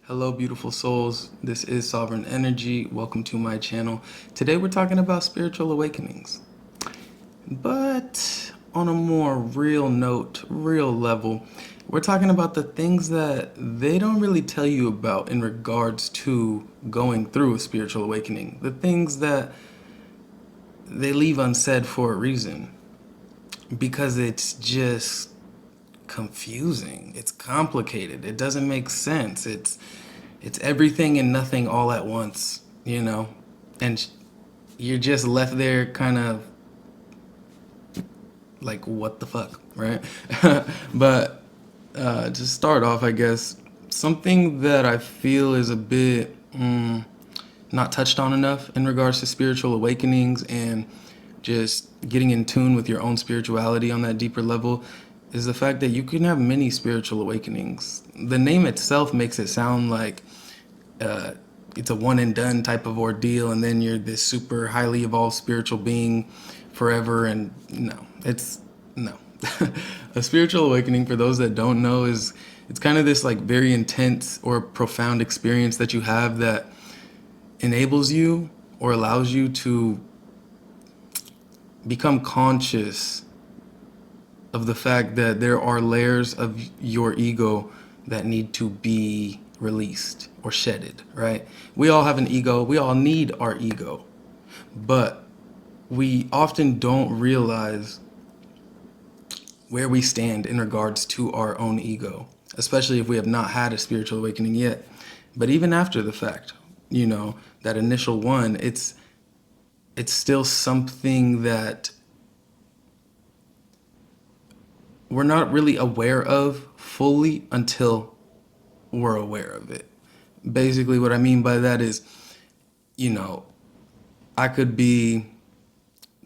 Hello, beautiful souls. This is Sovereign Energy. Welcome to my channel. Today we're talking about spiritual awakenings, but on a more real note, real level. We're talking about the things that they don't really tell you about in regards to going through a spiritual awakening. The things that they leave unsaid for a reason, because it's just confusing. It's complicated. It doesn't make sense. It's everything and nothing all at once, you know? And you're just left there kind of like, what the fuck, right? But to start off, I guess, something that I feel is a bit not touched on enough in regards to spiritual awakenings and just getting in tune with your own spirituality on that deeper level is the fact that you can have many spiritual awakenings. The name itself makes it sound like it's a one and done type of ordeal, and then you're this super highly evolved spiritual being forever. And no, it's no. A spiritual awakening, for those that don't know, is it's kind of this like very intense or profound experience that you have that enables you or allows you to become conscious of the fact that there are layers of your ego that need to be released or shedded, right? We all have an ego. We all need our ego. But we often don't realize where we stand in regards to our own ego, especially if we have not had a spiritual awakening yet. But even after the fact, that initial one, it's still something that we're not really aware of fully until we're aware of it. Basically, what I mean by that is, you know, I could be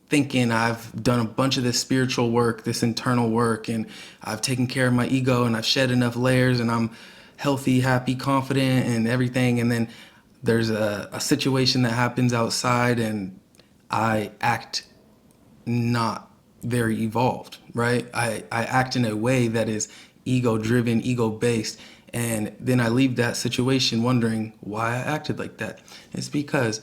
thinking I've done a bunch of this spiritual work, this internal work, and I've taken care of my ego and I've shed enough layers and I'm healthy, happy, confident, and everything. And then there's a situation that happens outside and I act not very evolved, right? I act in a way that is ego driven, ego based. And then I leave that situation wondering why I acted like that. It's because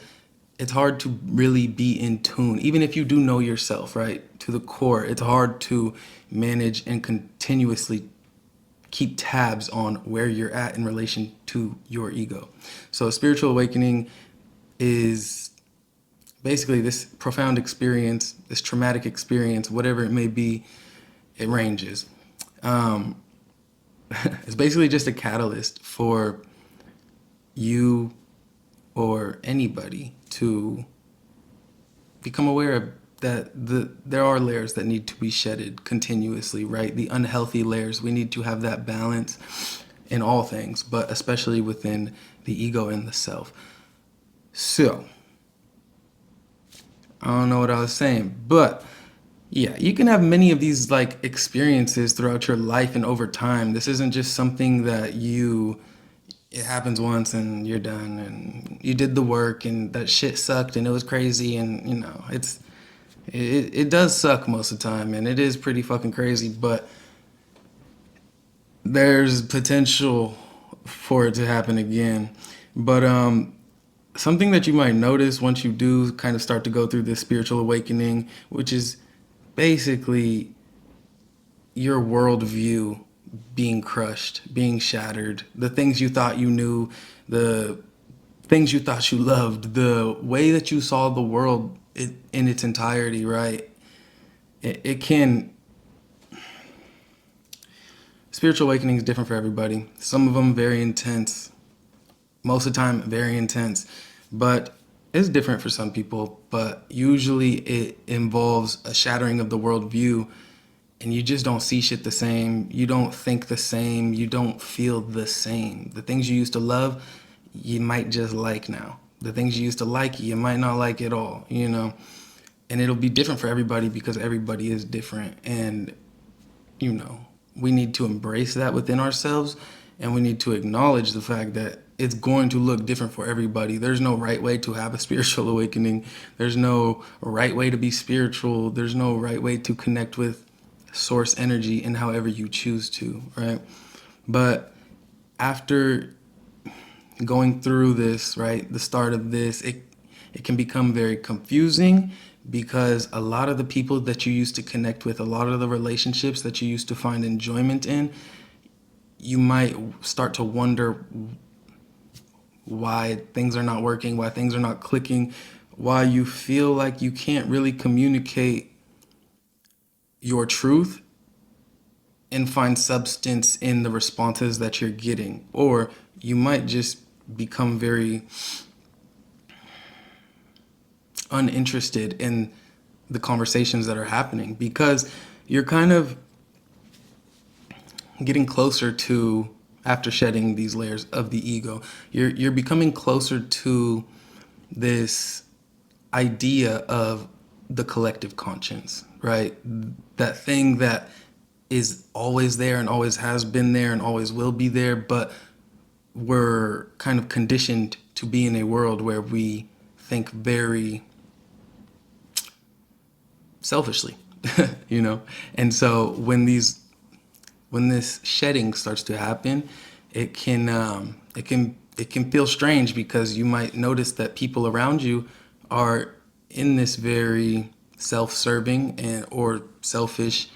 it's hard to really be in tune. Even if you do know yourself, right, to the core, it's hard to manage and continuously keep tabs on where you're at in relation to your ego. So a spiritual awakening is basically this profound experience, this traumatic experience, whatever it may be. It ranges. Um, it's basically just a catalyst for you or anybody to become aware of that there are layers that need to be shedded continuously, right? The unhealthy layers. We need to have that balance in all things, but especially within the ego and the self. So, I don't know what I was saying, but yeah, you can have many of these like experiences throughout your life and over time. This isn't just something that it happens once and you're done and you did the work and that shit sucked and it was crazy. And it does suck most of the time and it is pretty fucking crazy, but there's potential for it to happen again. But something that you might notice once you do kind of start to go through this spiritual awakening, which is basically your worldview being crushed, being shattered, the things you thought you knew, the things you thought you loved, the way that you saw the world in its entirety, right? It can, spiritual awakening is different for everybody. Some of them very intense, most of the time very intense, but it's different for some people. But usually it involves a shattering of the worldview and you just don't see shit the same. You don't think the same. You don't feel the same. The things you used to love, you might just like now. The things you used to like, you might not like at all. And it'll be different for everybody because everybody is different. And, we need to embrace that within ourselves and we need to acknowledge the fact that it's going to look different for everybody. There's no right way to have a spiritual awakening. There's no right way to be spiritual. There's no right way to connect with source energy in however you choose to, right? But after going through this, right, the start of this, it can become very confusing because a lot of the people that you used to connect with, a lot of the relationships that you used to find enjoyment in, you might start to wonder why things are not working, why things are not clicking, why you feel like you can't really communicate your truth and find substance in the responses that you're getting. Or you might just become very uninterested in the conversations that are happening because you're kind of getting closer to, after shedding these layers of the ego, you're becoming closer to this idea of the collective conscience, right? That thing that is always there and always has been there and always will be there, but we're kind of conditioned to be in a world where we think very selfishly, you know? And so when this shedding starts to happen, it can feel strange because you might notice that people around you are in this very self-serving and or selfish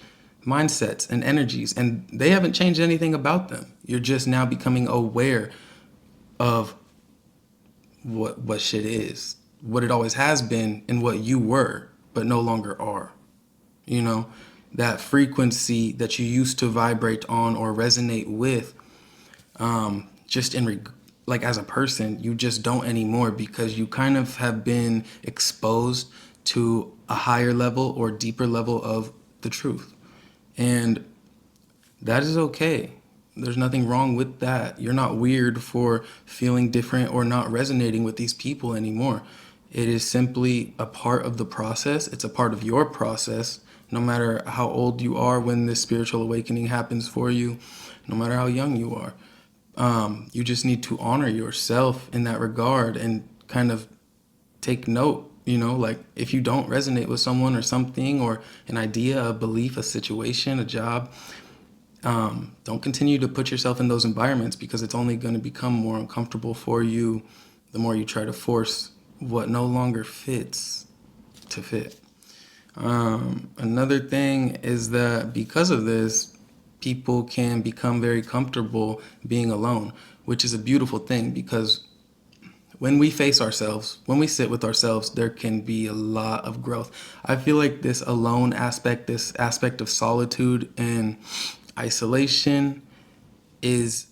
mindsets and energies, and they haven't changed anything about them. You're just now becoming aware of what shit is, what it always has been, and what you were, but no longer are. You know, that frequency that you used to vibrate on or resonate with, just like as a person, you just don't anymore because you kind of have been exposed to a higher level or deeper level of the truth. And that is okay. There's nothing wrong with that. You're not weird for feeling different or not resonating with these people anymore. It is simply a part of the process. It's a part of your process, no matter how old you are when this spiritual awakening happens for you, no matter how young you are. You just need to honor yourself in that regard and kind of take note, you know, like if you don't resonate with someone or something or an idea, a belief, a situation, a job, don't continue to put yourself in those environments because it's only going to become more uncomfortable for you the more you try to force what no longer fits to fit. Another thing is that because of this, people can become very comfortable being alone, which is a beautiful thing because when we face ourselves, when we sit with ourselves, there can be a lot of growth. I feel like this alone aspect, this aspect of solitude and isolation is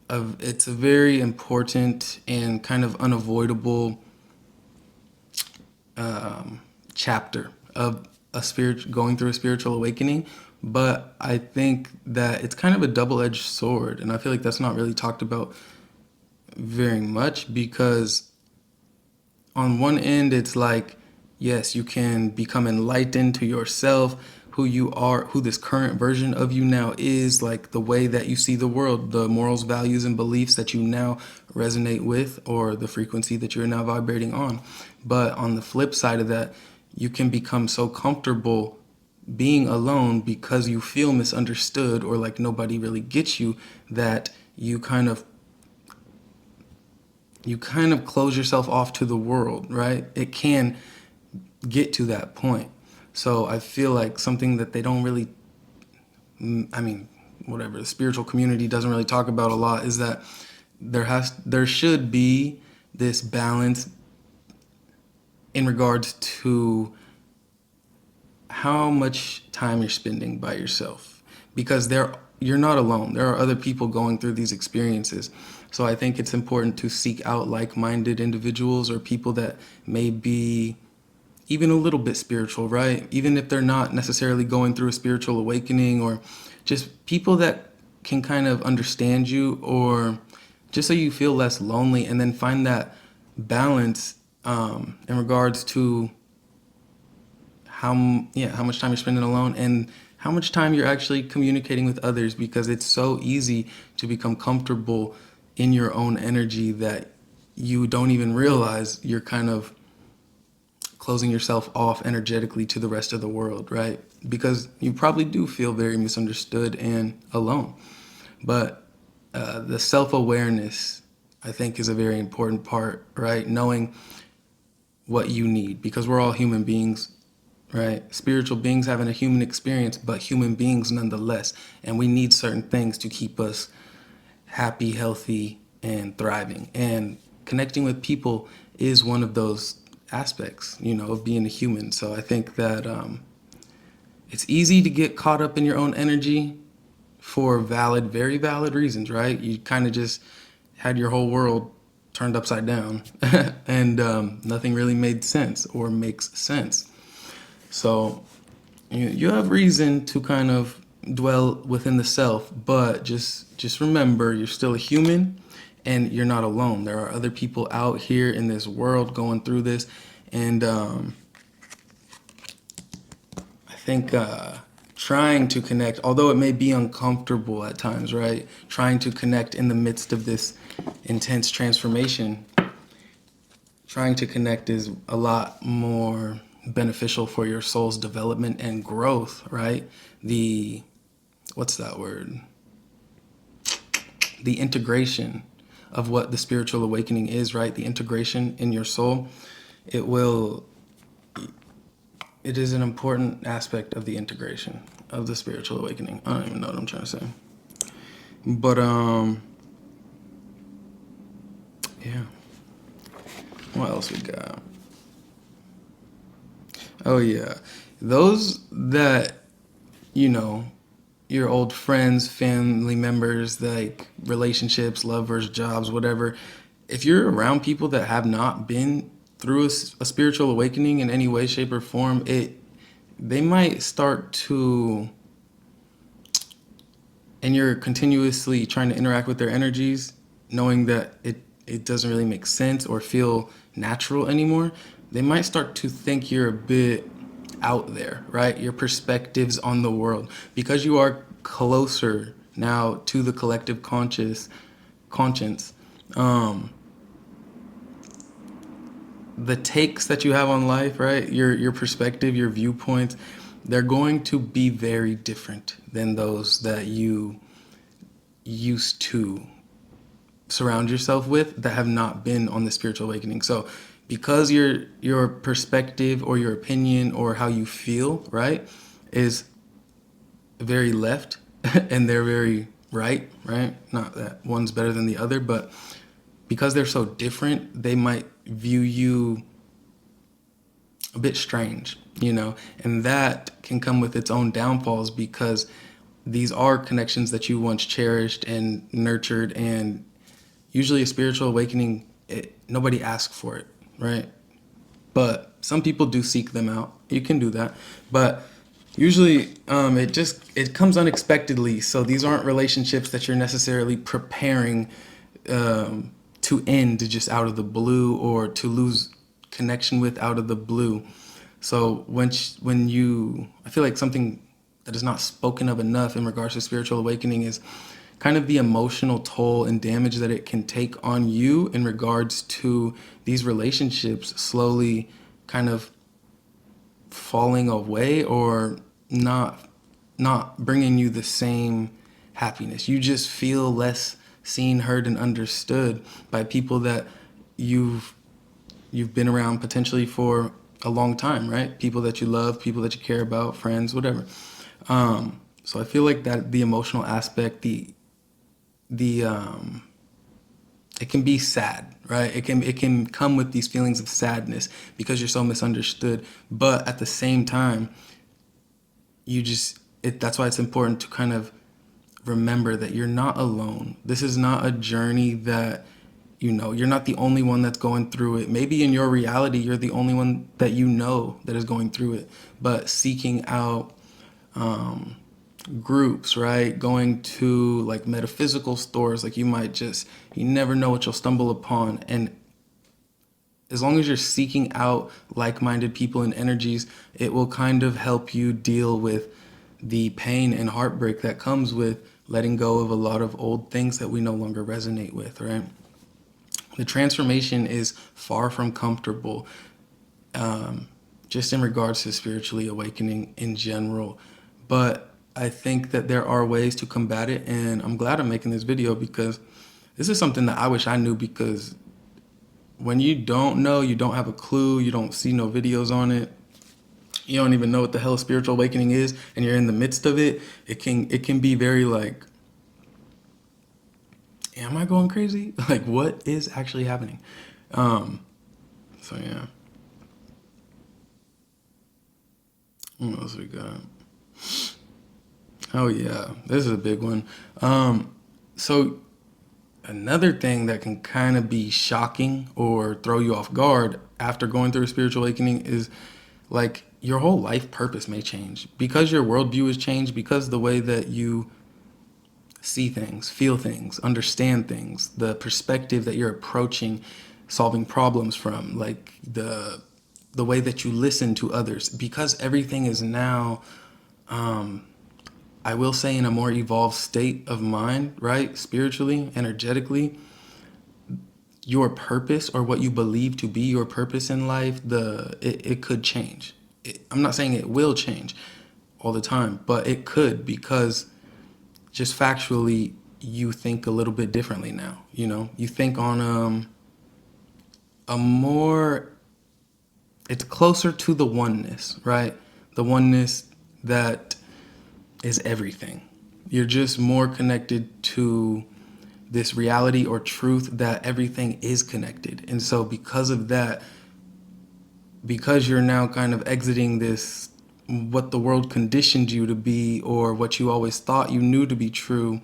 it's a very important and kind of unavoidable chapter of going through a spiritual awakening. But I think that it's kind of a double-edged sword, and I feel like that's not really talked about very much because on one end it's like, yes, you can become enlightened to yourself, who you are, who this current version of you now is, like the way that you see the world, the morals, values, and beliefs that you now resonate with, or the frequency that you're now vibrating on. But on the flip side of that, you can become so comfortable being alone because you feel misunderstood or like nobody really gets you, that you kind of close yourself off to the world, right? It can get to that point. So I feel like something that they don't really, I mean, whatever, the spiritual community doesn't really talk about a lot is that there should be this balance in regards to how much time you're spending by yourself, because you're not alone. There are other people going through these experiences. So I think it's important to seek out like-minded individuals or people that may be even a little bit spiritual, right? Even if they're not necessarily going through a spiritual awakening, or just people that can kind of understand you, or just so you feel less lonely, and then find that balance in regards to how much time you're spending alone and how much time you're actually communicating with others, because it's so easy to become comfortable in your own energy that you don't even realize you're kind of closing yourself off energetically to the rest of the world, right? Because you probably do feel very misunderstood and alone. But the self-awareness I think is a very important part, right? Knowing what you need, because we're all human beings, right? Spiritual beings having a human experience, but human beings nonetheless. And we need certain things to keep us happy, healthy, and thriving. And connecting with people is one of those aspects, of being a human. So I think that it's easy to get caught up in your own energy for valid, very valid reasons, right? You kind of just had your whole world turned upside down and nothing really made sense or makes sense. So you have reason to kind of dwell within the self, but just remember you're still a human and you're not alone. There are other people out here in this world going through this, and I think trying to connect, although it may be uncomfortable at times, right? Trying to connect in the midst of this intense transformation, trying to connect is a lot more beneficial for your soul's development and growth, right? What's that word? The integration of what the spiritual awakening is, right? The integration in your soul. It will, it is an important aspect of the integration of the spiritual awakening. I don't even know what I'm trying to say. But, yeah. What else we got? Oh, yeah. Those that, you know, your old friends, family members, like relationships, lovers, jobs, whatever. If you're around people that have not been through a spiritual awakening in any way, shape, or form, they might start to, and you're continuously trying to interact with their energies, knowing that it doesn't really make sense or feel natural anymore, they might start to think you're a bit out there, right? Your perspectives on the world, because you are closer now to the collective conscience. Um, the takes that you have on life, right? Your perspective, your viewpoints, they're going to be very different than those that you used to surround yourself with that have not been on the spiritual awakening. So because your perspective or your opinion or how you feel, right, is very left and they're very right? Not that one's better than the other, but because they're so different, they might view you a bit strange, and that can come with its own downfalls because these are connections that you once cherished and nurtured, and usually a spiritual awakening, nobody asks for it, right? But some people do seek them out. You can do that, but usually it comes unexpectedly. So these aren't relationships that you're necessarily preparing to end just out of the blue or to lose connection with out of the blue. So I feel like something that is not spoken of enough in regards to spiritual awakening is kind of the emotional toll and damage that it can take on you in regards to these relationships slowly kind of falling away or not bringing you the same happiness. You just feel less seen, heard, and understood by people that you've been around potentially for a long time, right? People that you love, people that you care about, friends, whatever. So I feel like that the emotional aspect, the it can be sad, right? It can come with these feelings of sadness because you're so misunderstood. But at the same time, that's why it's important to kind of remember that you're not alone. This is not a journey that, you're not the only one that's going through it. Maybe in your reality, you're the only one that that is going through it. But seeking out groups, right? Going to like metaphysical stores, like you never know what you'll stumble upon. And as long as you're seeking out like-minded people and energies, it will kind of help you deal with the pain and heartbreak that comes with letting go of a lot of old things that we no longer resonate with, right? The transformation is far from comfortable, just in regards to spiritually awakening in general. But I think that there are ways to combat it, and I'm glad I'm making this video because This is something that I wish I knew, because when you don't know, you don't have a clue, you don't see no videos on it, you don't even know what the hell spiritual awakening is, and you're in the midst of it, it can be very like, am I going crazy? Like, what is actually happening? So yeah. What else we got? Oh yeah, this is a big one. So another thing that can kind of be shocking or throw you off guard after going through a spiritual awakening is, like, your whole life purpose may change because your worldview has changed, because the way that you see things, feel things, understand things, the perspective that you're approaching solving problems from, like the way that you listen to others, because everything is now, I will say, in a more evolved state of mind, right? Spiritually, energetically, your purpose, or what you believe to be your purpose in life, it could change. I'm not saying it will change all the time, but it could, because just factually you think a little bit differently now. You think on a more, it's closer to the oneness, right? The oneness that is everything. You're just more connected to this reality or truth that everything is connected. And so because of that, because you're now kind of exiting this, what the world conditioned you to be, or what you always thought you knew to be true,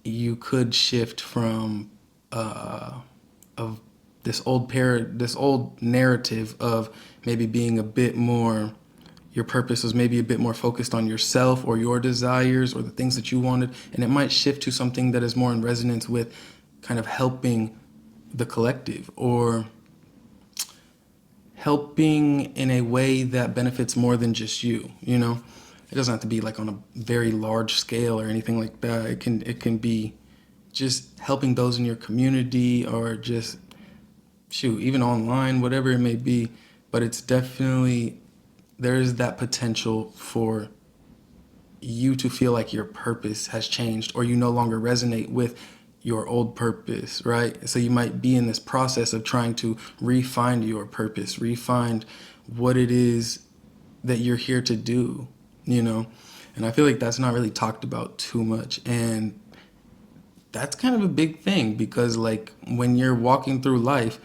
you could shift from of this old narrative of maybe being a bit more, your purpose was maybe a bit more focused on yourself or your desires or the things that you wanted, and it might shift to something that is more in resonance with kind of helping the collective, or helping in a way that benefits more than just you. It doesn't have to be like on a very large scale or anything like that. It can be just helping those in your community, or just, shoot, even online, whatever it may be. But it's definitely, there is that potential for you to feel like your purpose has changed, or you no longer resonate with your old purpose, right? So you might be in this process of trying to refine your purpose, refine what it is that you're here to do, you know? And I feel like that's not really talked about too much. And that's kind of a big thing, because, like, when you're walking through life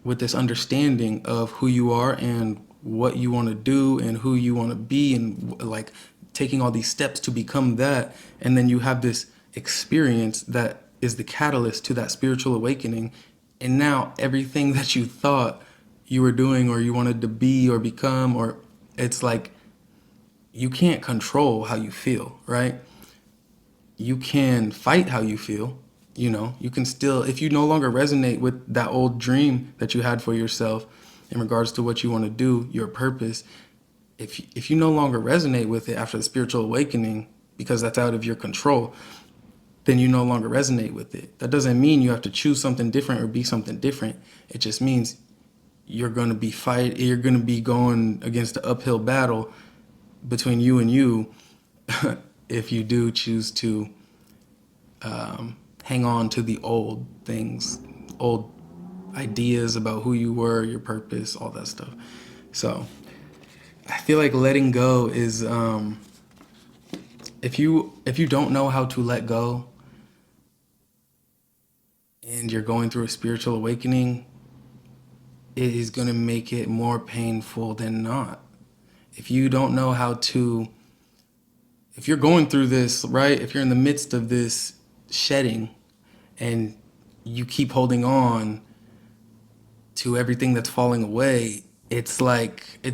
with this understanding of who you are and what you want to do and who you want to be, and like taking all these steps to become that, and then you have this experience that is the catalyst to that spiritual awakening, and now everything that you thought you were doing or you wanted to be or become, or, it's like, you can't control how you feel, right? You can fight how you feel. You can still, if you no longer resonate with that old dream that you had for yourself in regards to what you want to do, your purpose, if you no longer resonate with it after the spiritual awakening, because that's out of your control, then you no longer resonate with it. That doesn't mean you have to choose something different or be something different. It just means you're going to be going against an uphill battle between you and you, if you do choose to hang on to the old things, old ideas about who you were, your purpose, all that stuff. So I feel like letting go is, if you don't know how to let go and you're going through a spiritual awakening, it is going to make it more painful than not. If you don't know how to, if you're going through this, right? If you're in the midst of this shedding and you keep holding on to everything that's falling away, it's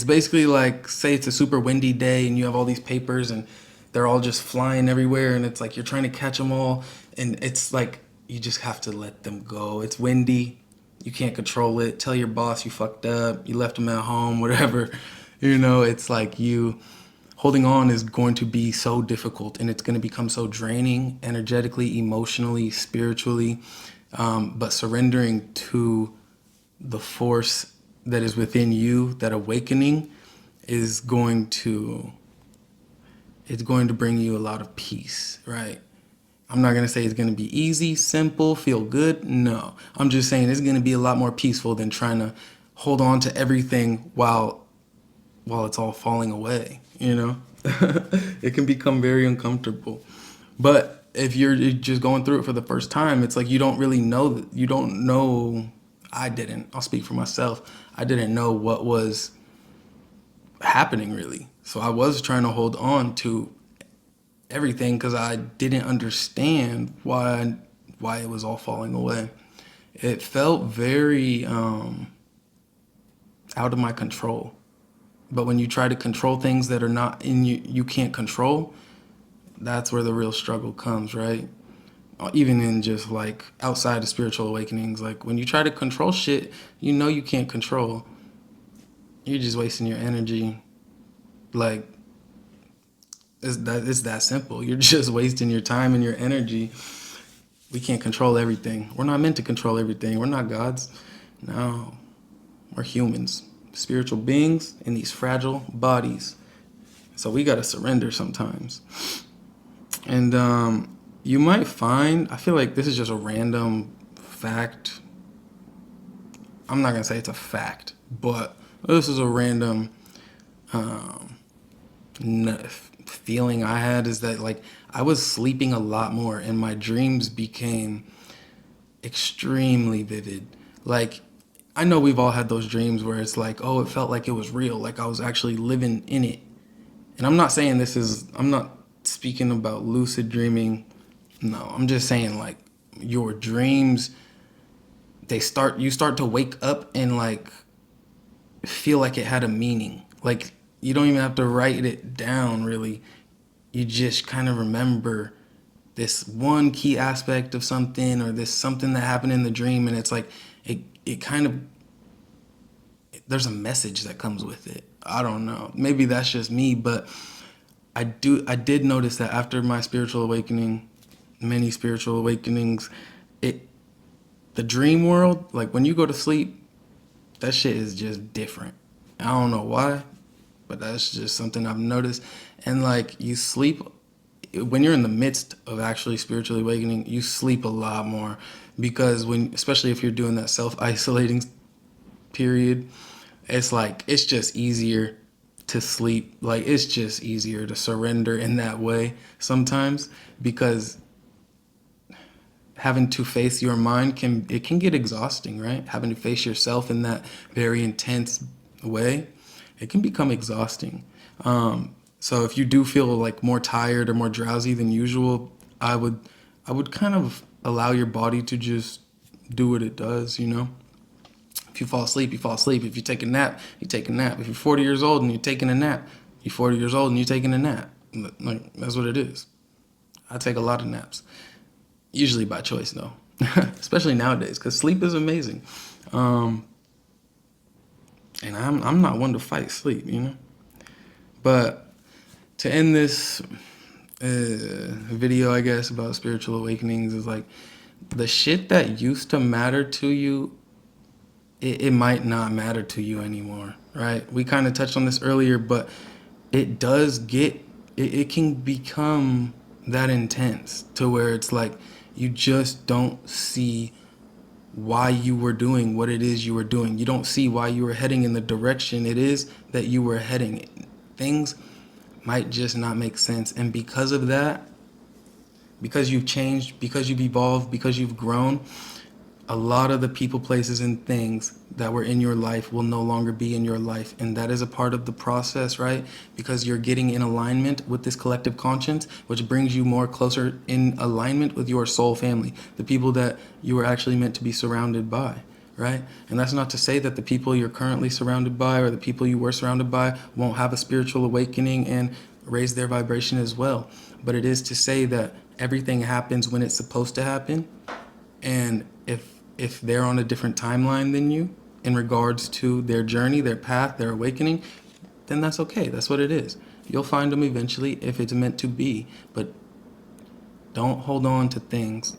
basically like, say it's a super windy day and you have all these papers and they're all just flying everywhere, and it's like you're trying to catch them all, and it's like you just have to let them go. It's windy, you can't control it. Tell your boss you fucked up, you left them at home, whatever. It's like, you holding on is going to be so difficult, and it's going to become so draining energetically, emotionally, spiritually. But surrendering to the force that is within you, that awakening, is going to, it's going to bring you a lot of peace, right? I'm not going to say it's going to be easy, simple, feel good. No. I'm just saying it's going to be a lot more peaceful than trying to hold on to everything while it's all falling away, you know? It can become very uncomfortable. But if you're just going through it for the first time, it's like you don't really know that you don't know. I didn't. I'll speak for myself. I didn't know what was happening really. So I was trying to hold on to everything because I didn't understand why it was all falling away. It felt very out of my control. But when you try to control things that are not in you, you can't control, that's where the real struggle comes, right? Even in just like outside of spiritual awakenings, like when you try to control shit you know you can't control, you're just wasting your energy. Like it's that simple. You're just wasting your time and your energy. We can't control everything. We're not meant to control everything. We're not gods. No, we're humans, spiritual beings in these fragile bodies. So we gotta surrender sometimes. And you might find, I feel like this is just a random fact. I'm not gonna say it's a fact, but this is a random feeling I had is that like I was sleeping a lot more and my dreams became extremely vivid. Like I know we've all had those dreams where it's like, oh, it felt like it was real, like I was actually living in it. And I'm not saying I'm not speaking about lucid dreaming. No, I'm just saying like your dreams, you start to wake up and like feel like it had a meaning. Like you don't even have to write it down really. You just kind of remember this one key aspect of something or this something that happened in the dream and it's like it kind of there's a message that comes with it. I don't know. Maybe that's just me, but I did notice that after my spiritual awakening, many spiritual awakenings, it the dream world, like when you go to sleep, that shit is just different. I don't know why, but that's just something I've noticed. And like you sleep when you're in the midst of actually spiritually awakening, you sleep a lot more because especially if you're doing that self-isolating period, it's like it's just easier to sleep. Like it's just easier to surrender in that way sometimes because having to face your mind can get exhausting, right? Having to face yourself in that very intense way, it can become exhausting. So if you do feel like more tired or more drowsy than usual, I would kind of allow your body to just do what it does, you know? If you fall asleep, you fall asleep. If you take a nap, you take a nap. If you're 40 years old and you're taking a nap, you're 40 years old and you're taking a nap. Like that's what it is. I take a lot of naps. Usually by choice though, especially nowadays, because sleep is amazing. And I'm not one to fight sleep, you know. But to end this video, I guess about spiritual awakenings is like the shit that used to matter to you, it might not matter to you anymore, right? We kind of touched on this earlier, but it does it can become that intense to where it's like you just don't see why you were doing what it is you were doing. You don't see why you were heading in the direction it is that you were heading. Things might just not make sense. And because of that, because you've changed, because you've evolved, because you've grown, a lot of the people, places, and things that were in your life will no longer be in your life. And that is a part of the process, right? Because you're getting in alignment with this collective conscience, which brings you more closer in alignment with your soul family, the people that you were actually meant to be surrounded by, right? And that's not to say that the people you're currently surrounded by or the people you were surrounded by won't have a spiritual awakening and raise their vibration as well. But it is to say that everything happens when it's supposed to happen. And if they're on a different timeline than you in regards to their journey, their path, their awakening, then that's okay. That's what it is. You'll find them eventually if it's meant to be. But don't hold on to things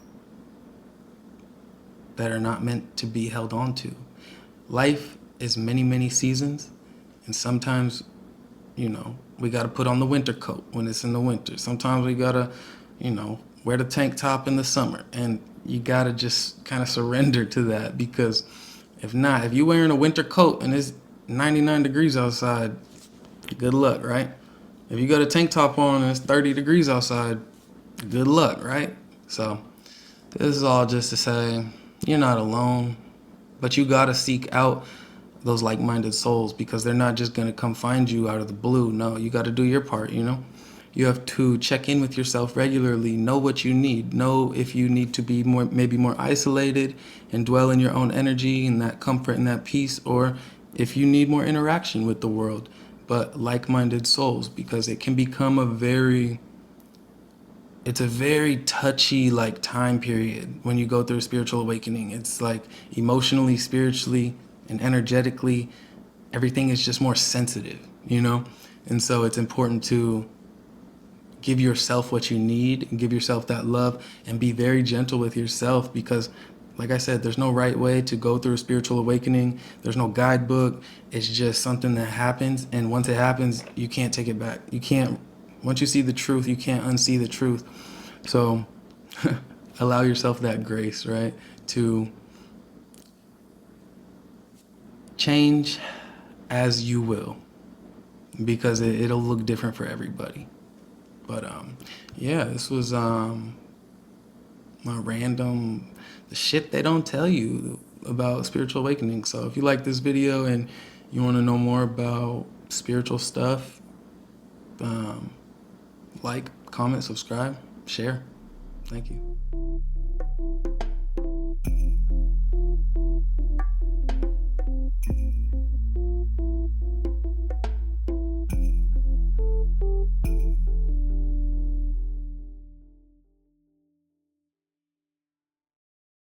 that are not meant to be held on to. Life is many, many seasons. And sometimes, we got to put on the winter coat when it's in the winter. Sometimes we got to, wear the tank top in the summer. And you gotta just kind of surrender to that, because if not, if you're wearing a winter coat and it's 99 degrees outside, good luck, right? If you got a tank top on and it's 30 degrees outside, good luck, right? So this is all just to say you're not alone, but you gotta seek out those like-minded souls, because they're not just gonna come find you out of the blue. No, you gotta do your part, you know? You have to check in with yourself regularly, know what you need, know if you need to be more, maybe more isolated and dwell in your own energy and that comfort and that peace, or if you need more interaction with the world, but like-minded souls, because it can become it's a very touchy like time period when you go through a spiritual awakening. It's like emotionally, spiritually, and energetically, everything is just more sensitive, you know? And so it's important to give yourself what you need and give yourself that love and be very gentle with yourself, because like I said, there's no right way to go through a spiritual awakening. There's no guidebook. It's just something that happens, and once it happens, you can't take it back. You can't, once you see the truth, you can't unsee the truth. So allow yourself that grace, right? To change as you will, because it'll look different for everybody. But yeah, this was my random, the shit they don't tell you about spiritual awakening. So if you like this video and you want to know more about spiritual stuff, like, comment, subscribe, share. Thank you.